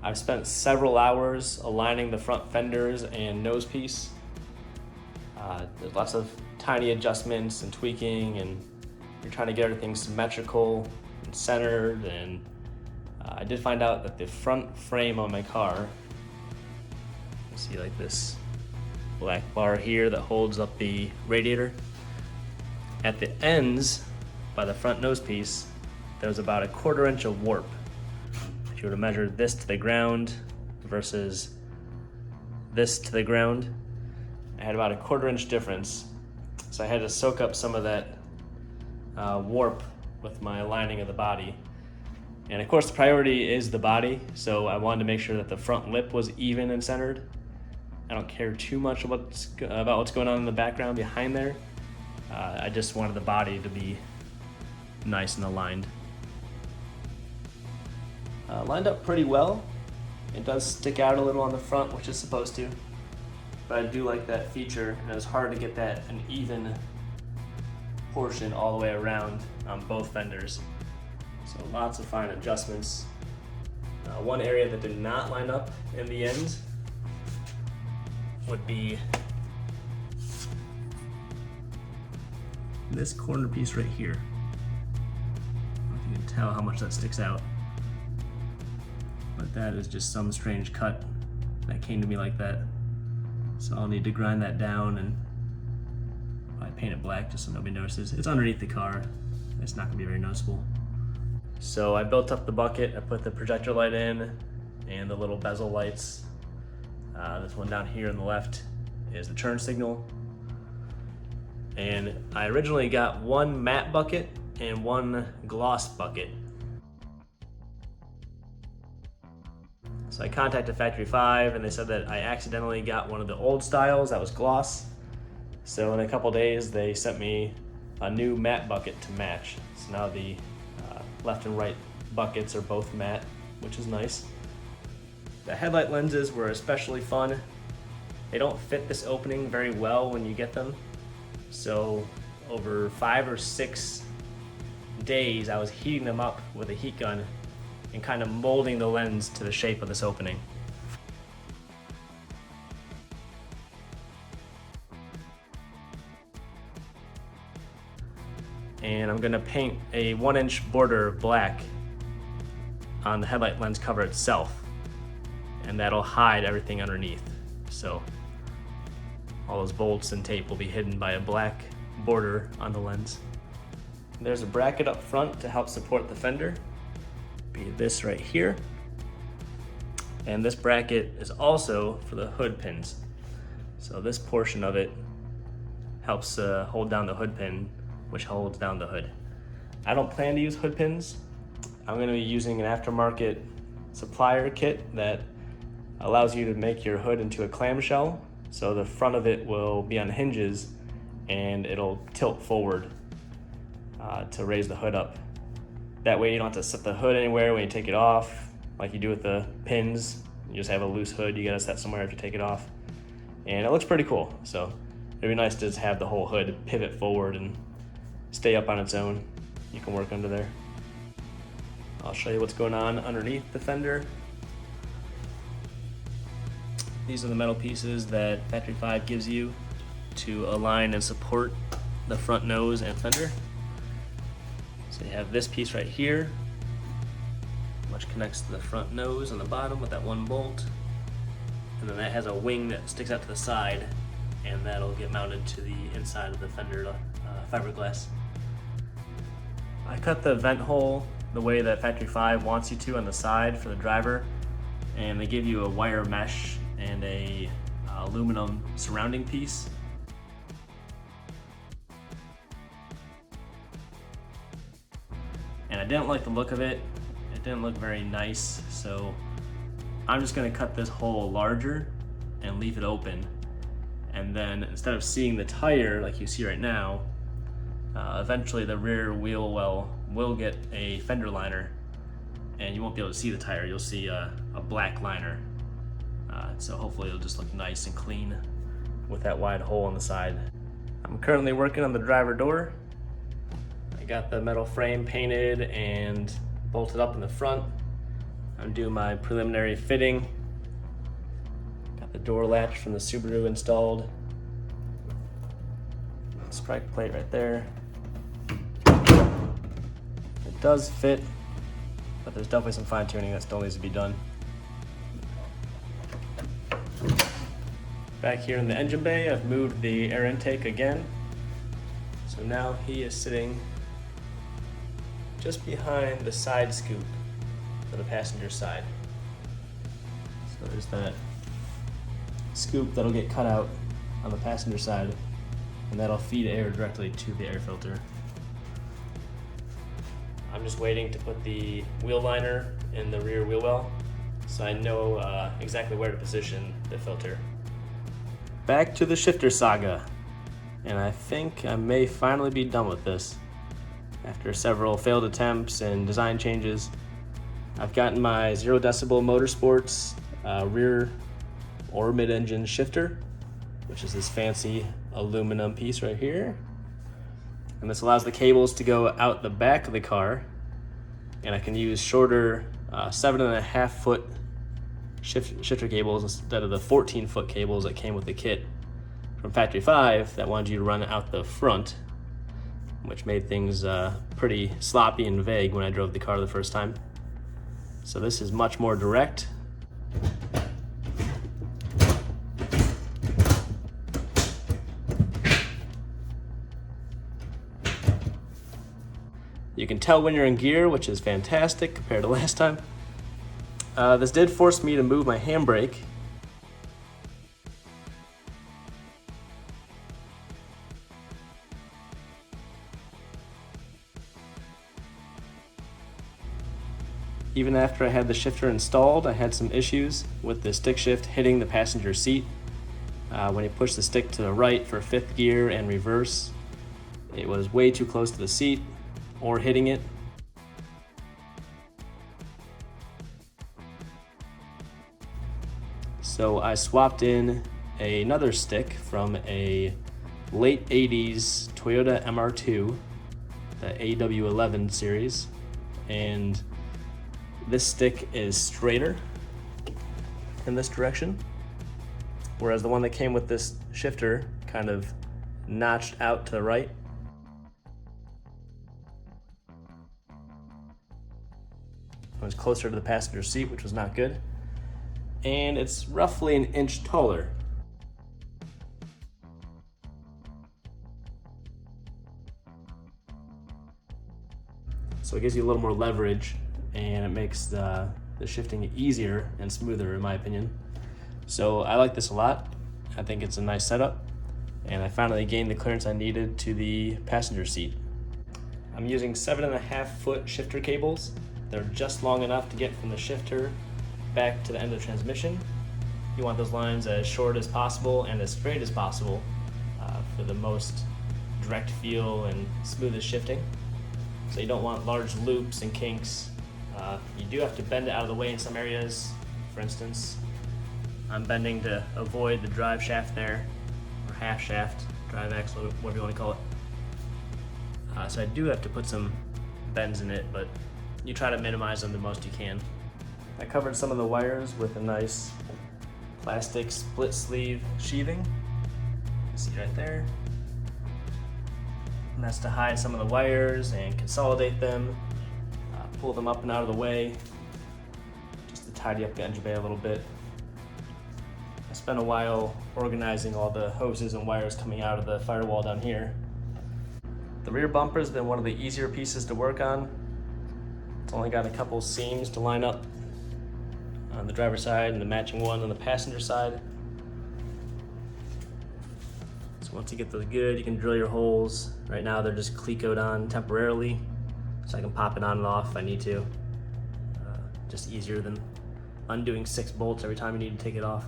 I've spent several hours aligning the front fenders and nose piece. There's lots of tiny adjustments and tweaking, and you're trying to get everything symmetrical and centered. And I did find out that the front frame on my car, you see like this black bar here that holds up the radiator. At the ends, by the front nose piece, there's about 1/4 inch of warp. If you were to measure this to the ground versus this to the ground, I had about 1/4 inch difference. So I had to soak up some of that warp with my aligning of the body. And of course the priority is the body, so I wanted to make sure that the front lip was even and centered. I don't care too much about what's going on in the background behind there. I just wanted the body to be nice and aligned. Lined up pretty well. It does stick out a little on the front, which is supposed to, but I do like that feature, and it's hard to get that an even portion all the way around on both fenders. So lots of fine adjustments. One area that did not line up in the end would be this corner piece right here. I don't know if you can tell how much that sticks out, but that is just some strange cut that came to me like that. So I'll need to grind that down and probably paint it black just so nobody notices. It's underneath the car. It's not gonna be very noticeable. So I built up the bucket. I put the projector light in and the little bezel lights. This one down here on the left is the turn signal. And I originally got one matte bucket and one gloss bucket. So I contacted Factory 5 and they said that I accidentally got one of the old styles that was gloss. So in a couple days they sent me a new matte bucket to match. So now the left and right buckets are both matte, which is nice. The headlight lenses were especially fun. They don't fit this opening very well when you get them. So over 5 or 6 days, I was heating them up with a heat gun and kind of molding the lens to the shape of this opening. And I'm gonna paint a 1-inch border black on the headlight lens cover itself, and that'll hide everything underneath. So all those bolts and tape will be hidden by a black border on the lens. There's a bracket up front to help support the fender, be this right here. And this bracket is also for the hood pins. So this portion of it helps hold down the hood pin, which holds down the hood. I don't plan to use hood pins. I'm gonna be using an aftermarket supplier kit that allows you to make your hood into a clamshell. So the front of it will be on hinges and it'll tilt forward to raise the hood up. That way you don't have to set the hood anywhere when you take it off, like you do with the pins. You just have a loose hood, you gotta set somewhere if you take it off. And it looks pretty cool. So it'd be nice to just have the whole hood pivot forward and stay up on its own. You can work under there. I'll show you what's going on underneath the fender. These are the metal pieces that Factory 5 gives you to align and support the front nose and fender. So you have this piece right here, which connects to the front nose on the bottom with that one bolt. And then that has a wing that sticks out to the side, and that'll get mounted to the inside of the fender fiberglass. I cut the vent hole the way that Factory 5 wants you to on the side for the driver, and they give you a wire mesh and a aluminum surrounding piece. And I didn't like the look of it. It didn't look very nice, so I'm just gonna cut this hole larger and leave it open. And then instead of seeing the tire like you see right now, eventually the rear wheel well will get a fender liner, and you won't be able to see the tire. You'll see a black liner. So hopefully it'll just look nice and clean with that wide hole on the side. I'm currently working on the driver door. I got the metal frame painted and bolted up in the front. I'm doing my preliminary fitting. Got the door latch from the Subaru installed. Strike plate right there. It does fit, but there's definitely some fine tuning that still needs to be done. Back here in the engine bay, I've moved the air intake again. So now he is sitting just behind the side scoop for the passenger side. So there's that scoop that'll get cut out on the passenger side, and that'll feed air directly to the air filter. I'm just waiting to put the wheel liner in the rear wheel well, so I know exactly where to position the filter. Back to the shifter saga, and I think I may finally be done with this. After several failed attempts and design changes, I've gotten my 0 decibel Motorsports rear or mid-engine shifter, which is this fancy aluminum piece right here. And this allows the cables to go out the back of the car, and I can use shorter 7.5 foot shifter cables instead of the 14-foot cables that came with the kit from Factory 5 that wanted you to run out the front, which made things pretty sloppy and vague when I drove the car the first time. So this is much more direct. You can tell when you're in gear, which is fantastic compared to last time. This did force me to move my handbrake. Even after I had the shifter installed, I had some issues with the stick shift hitting the passenger seat. When you push the stick to the right for 5th gear and reverse, it was way too close to the seat or hitting it. So I swapped in another stick from a late 80s Toyota MR2, the AW11 series, and this stick is straighter in this direction, whereas the one that came with this shifter kind of notched out to the right. It was closer to the passenger seat, which was not good. And it's roughly an inch taller. So it gives you a little more leverage, and it makes the shifting easier and smoother, in my opinion. So I like this a lot. I think it's a nice setup, and I finally gained the clearance I needed to the passenger seat. I'm using 7.5 foot shifter cables. They're just long enough to get from the shifter back to the end of the transmission. You want those lines as short as possible and as straight as possible for the most direct feel and smoothest shifting. So you don't want large loops and kinks. You do have to bend it out of the way in some areas. For instance, I'm bending to avoid the drive shaft there, or half shaft, drive axle, whatever you want to call it. So I do have to put some bends in it, but you try to minimize them the most you can. I covered some of the wires with a nice plastic split sleeve sheathing. See right there. And that's to hide some of the wires and consolidate them, pull them up and out of the way, just to tidy up the engine bay a little bit. I spent a while organizing all the hoses and wires coming out of the firewall down here. The rear bumper has been one of the easier pieces to work on. It's only got a couple seams to line up on the driver's side and the matching one on the passenger side. So once you get those good, you can drill your holes. Right now they're just clecoed on temporarily, so I can pop it on and off if I need to. Just easier than undoing 6 bolts every time you need to take it off.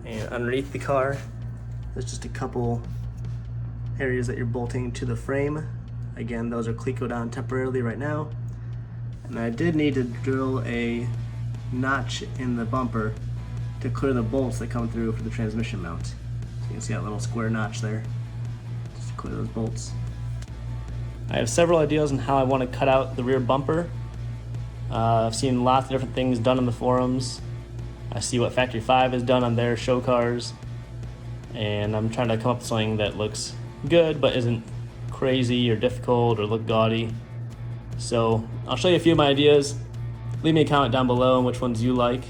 And underneath the car, there's just a couple areas that you're bolting to the frame. Again, those are clecoed on temporarily right now. And I did need to drill a notch in the bumper to clear the bolts that come through for the transmission mount. So you can see that little square notch there, just to clear those bolts. I have several ideas on how I want to cut out the rear bumper. I've seen lots of different things done on the forums. I see what Factory 5 has done on their Showcars, and I'm trying to come up with something that looks good but isn't crazy or difficult or look gaudy. So I'll show you a few of my ideas. Leave me a comment down below on which ones you like.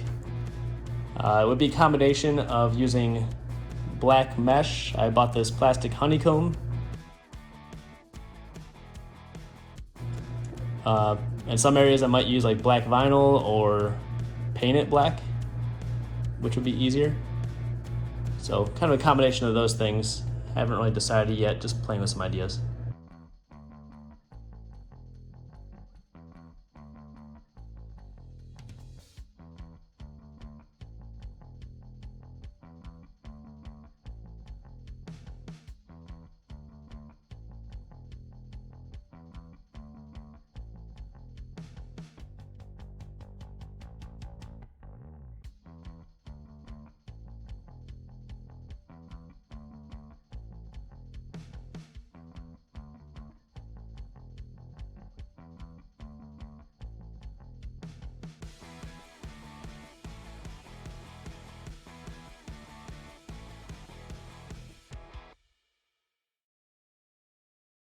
It would be a combination of using black mesh. I bought this plastic honeycomb. In some areas I might use like black vinyl or paint it black, which would be easier. So kind of a combination of those things. I haven't really decided yet, just playing with some ideas.